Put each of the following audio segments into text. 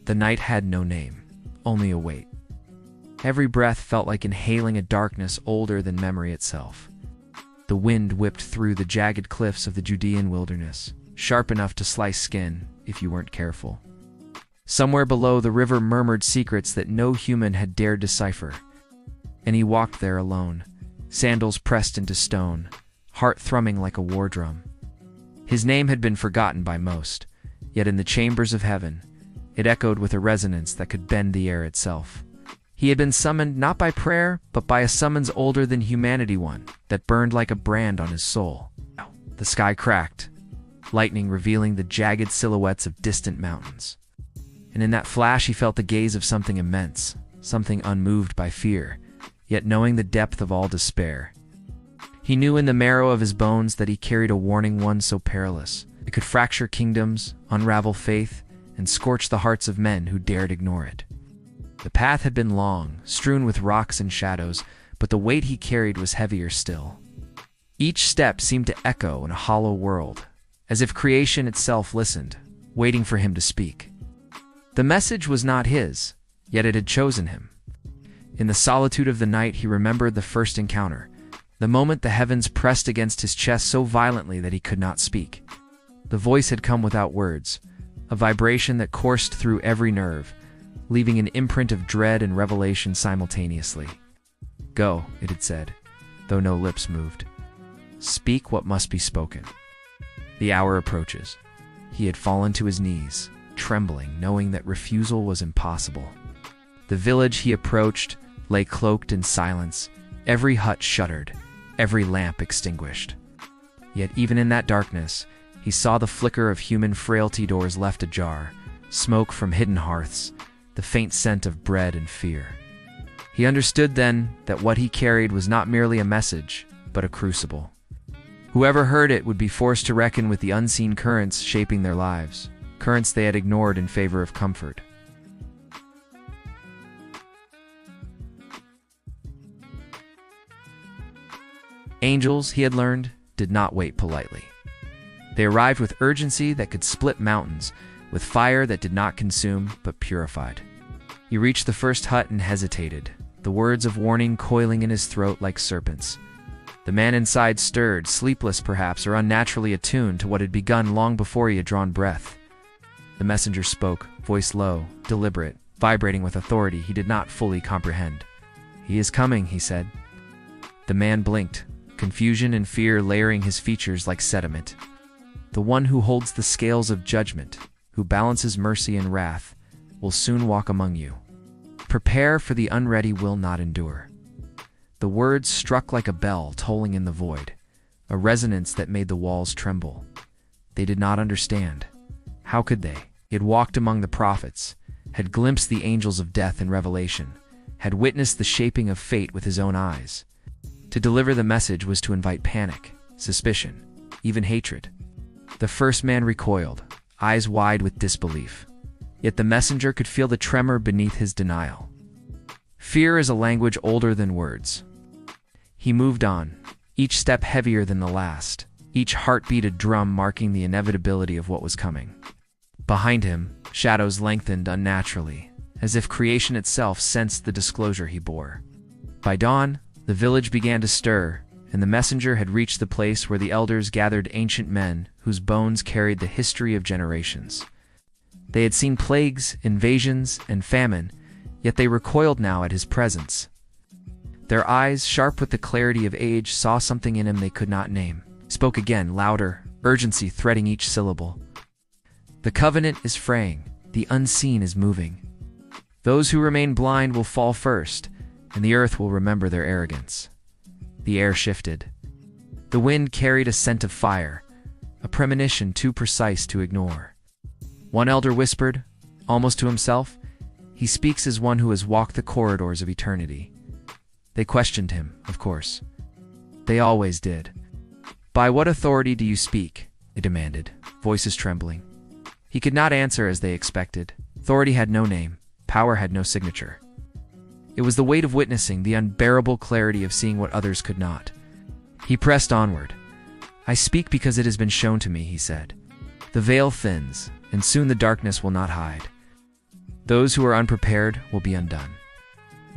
The night had no name, only a weight. Every breath felt like inhaling a darkness older than memory itself. The wind whipped through the jagged cliffs of the Judean wilderness, sharp enough to slice skin if you weren't careful. Somewhere below, the river murmured secrets that no human had dared decipher. And he walked there alone, sandals pressed into stone, heart thrumming like a war drum. His name had been forgotten by most, yet in the chambers of heaven, it echoed with a resonance that could bend the air itself. He had been summoned not by prayer, but by a summons older than humanity, one that burned like a brand on his soul. The sky cracked, lightning revealing the jagged silhouettes of distant mountains. And in that flash he felt the gaze of something immense, something unmoved by fear, yet knowing the depth of all despair. He knew in the marrow of his bones that he carried a warning, one so perilous it could fracture kingdoms, unravel faith, and scorch the hearts of men who dared ignore it. The path had been long, strewn with rocks and shadows, but the weight he carried was heavier still. Each step seemed to echo in a hollow world, as if creation itself listened, waiting for him to speak. The message was not his, yet it had chosen him. In the solitude of the night he remembered the first encounter, the moment the heavens pressed against his chest so violently that he could not speak. The voice had come without words, a vibration that coursed through every nerve, leaving an imprint of dread and revelation simultaneously. "Go," it had said, though no lips moved. "Speak what must be spoken." The hour approaches. He had fallen to his knees, trembling, knowing that refusal was impossible. The village he approached lay cloaked in silence, every hut shuttered, every lamp extinguished. Yet even in that darkness, he saw the flicker of human frailty, doors left ajar, smoke from hidden hearths, the faint scent of bread and fear. He understood then that what he carried was not merely a message, but a crucible. Whoever heard it would be forced to reckon with the unseen currents shaping their lives, currents they had ignored in favor of comfort. Angels, he had learned, did not wait politely. They arrived with urgency that could split mountains, with fire that did not consume but purified. He reached the first hut and hesitated, the words of warning coiling in his throat like serpents. The man inside stirred, sleepless perhaps, or unnaturally attuned to what had begun long before he had drawn breath. The messenger spoke, voice low, deliberate, vibrating with authority he did not fully comprehend. "He is coming," he said. The man blinked, confusion and fear layering his features like sediment. "The one who holds the scales of judgment, who balances mercy and wrath, will soon walk among you. Prepare, for the unready will not endure." The words struck like a bell tolling in the void, a resonance that made the walls tremble. They did not understand. How could they? He had walked among the prophets, had glimpsed the angels of death in Revelation, had witnessed the shaping of fate with his own eyes. To deliver the message was to invite panic, suspicion, even hatred. The first man recoiled, eyes wide with disbelief. Yet the messenger could feel the tremor beneath his denial. Fear is a language older than words. He moved on, each step heavier than the last, each heartbeat a drum marking the inevitability of what was coming. Behind him, shadows lengthened unnaturally, as if creation itself sensed the disclosure he bore. By dawn, the village began to stir, and the messenger had reached the place where the elders gathered, ancient men whose bones carried the history of generations. They had seen plagues, invasions, and famine, yet they recoiled now at his presence. Their eyes, sharp with the clarity of age, saw something in him they could not name. He spoke again, louder, urgency threading each syllable. "The covenant is fraying, the unseen is moving. Those who remain blind will fall first, and the earth will remember their arrogance." The air shifted. The wind carried a scent of fire, a premonition too precise to ignore. One elder whispered, almost to himself, "He speaks as one who has walked the corridors of eternity." They questioned him, of course. They always did. "By what authority do you speak?" they demanded, voices trembling. He could not answer as they expected. Authority had no name, power had no signature. It was the weight of witnessing, the unbearable clarity of seeing what others could not. He pressed onward. "I speak because it has been shown to me," he said. "The veil thins, and soon the darkness will not hide. Those who are unprepared will be undone.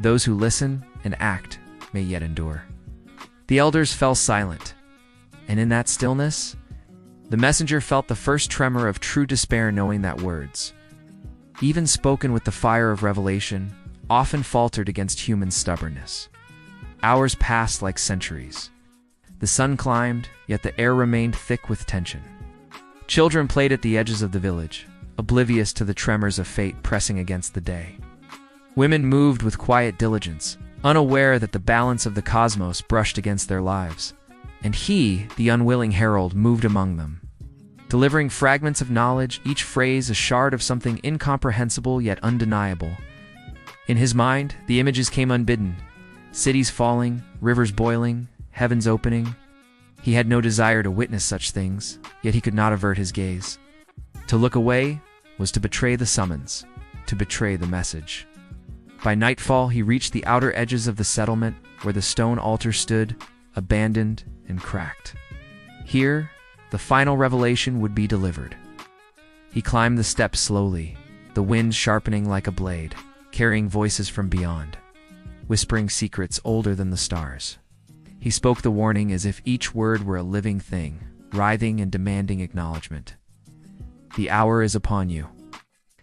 Those who listen and act may yet endure. The elders fell silent, and in that stillness, the messenger felt the first tremor of true despair, knowing that words, even spoken with the fire of revelation, often faltered against human stubbornness. Hours passed like centuries. The sun climbed, yet the air remained thick with tension. Children played at the edges of the village, oblivious to the tremors of fate pressing against the day. Women moved with quiet diligence, unaware that the balance of the cosmos brushed against their lives. And he, the unwilling herald, moved among them, delivering fragments of knowledge, each phrase a shard of something incomprehensible yet undeniable. In his mind, the images came unbidden, cities falling, rivers boiling, heavens opening. He had no desire to witness such things, yet he could not avert his gaze. To look away was to betray the summons, to betray the message. By nightfall, he reached the outer edges of the settlement, where the stone altar stood, abandoned and cracked. Here, the final revelation would be delivered. He climbed the steps slowly, the wind sharpening like a blade, carrying voices from beyond, whispering secrets older than the stars. He spoke the warning as if each word were a living thing, writhing and demanding acknowledgement. The hour is upon you.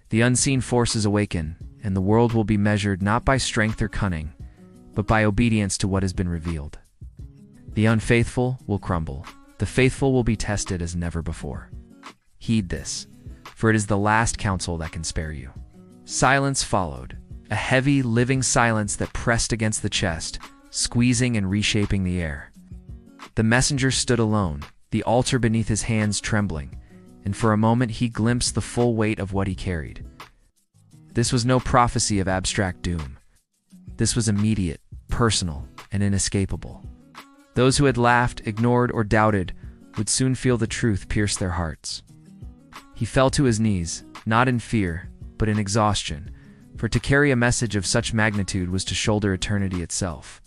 The unseen forces awaken, and the world will be measured not by strength or cunning, but by obedience to what has been revealed. The unfaithful will crumble. The faithful will be tested as never before. Heed this, for it is the last counsel that can spare you. Silence followed, a heavy, living silence that pressed against the chest, squeezing and reshaping the air. The messenger stood alone, the altar beneath his hands trembling, and for a moment he glimpsed the full weight of what he carried. This was no prophecy of abstract doom. This was immediate, personal, and inescapable. Those who had laughed, ignored, or doubted would soon feel the truth pierce their hearts. He fell to his knees, not in fear, but in exhaustion, for to carry a message of such magnitude was to shoulder eternity itself.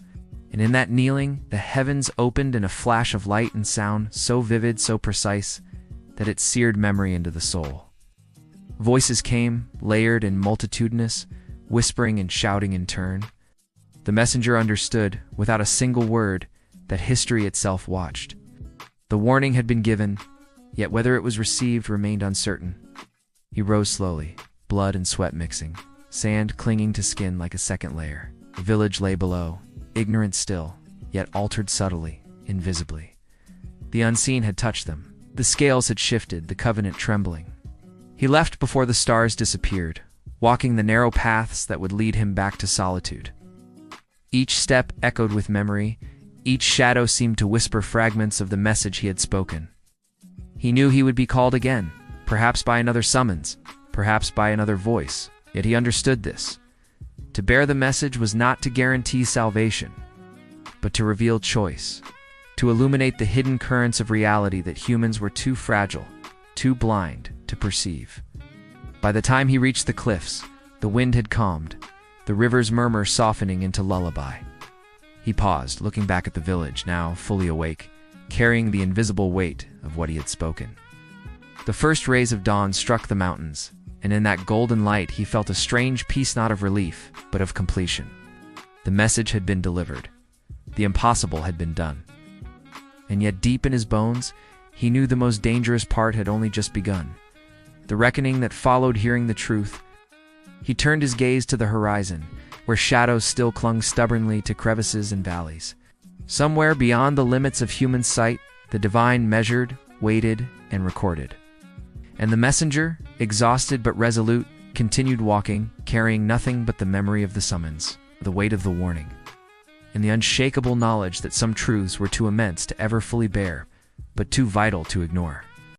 And in that kneeling, the heavens opened in a flash of light and sound so vivid, so precise, that it seared memory into the soul. Voices came, layered and multitudinous, whispering and shouting in turn. The messenger understood, without a single word, that history itself watched. The warning had been given, yet whether it was received remained uncertain. He rose slowly, blood and sweat mixing, sand clinging to skin like a second layer. The village lay below, ignorant still, yet altered subtly, invisibly. The unseen had touched them. The scales had shifted, the covenant trembling. He left before the stars disappeared, walking the narrow paths that would lead him back to solitude. Each step echoed with memory, each shadow seemed to whisper fragments of the message he had spoken. He knew he would be called again, perhaps by another summons, perhaps by another voice, yet he understood this. To bear the message was not to guarantee salvation, but to reveal choice, to illuminate the hidden currents of reality that humans were too fragile, too blind to perceive. By the time he reached the cliffs, the wind had calmed, the river's murmur softening into lullaby. He paused, looking back at the village, now fully awake, carrying the invisible weight of what he had spoken. The first rays of dawn struck the mountains, and in that golden light he felt a strange peace, not of relief, but of completion. The message had been delivered. The impossible had been done. And yet deep in his bones, he knew the most dangerous part had only just begun. The reckoning that followed hearing the truth. He turned his gaze to the horizon, where shadows still clung stubbornly to crevices and valleys. Somewhere beyond the limits of human sight, the divine measured, waited, and recorded. And the messenger, exhausted but resolute, continued walking, carrying nothing but the memory of the summons, the weight of the warning, and the unshakable knowledge that some truths were too immense to ever fully bear, but too vital to ignore.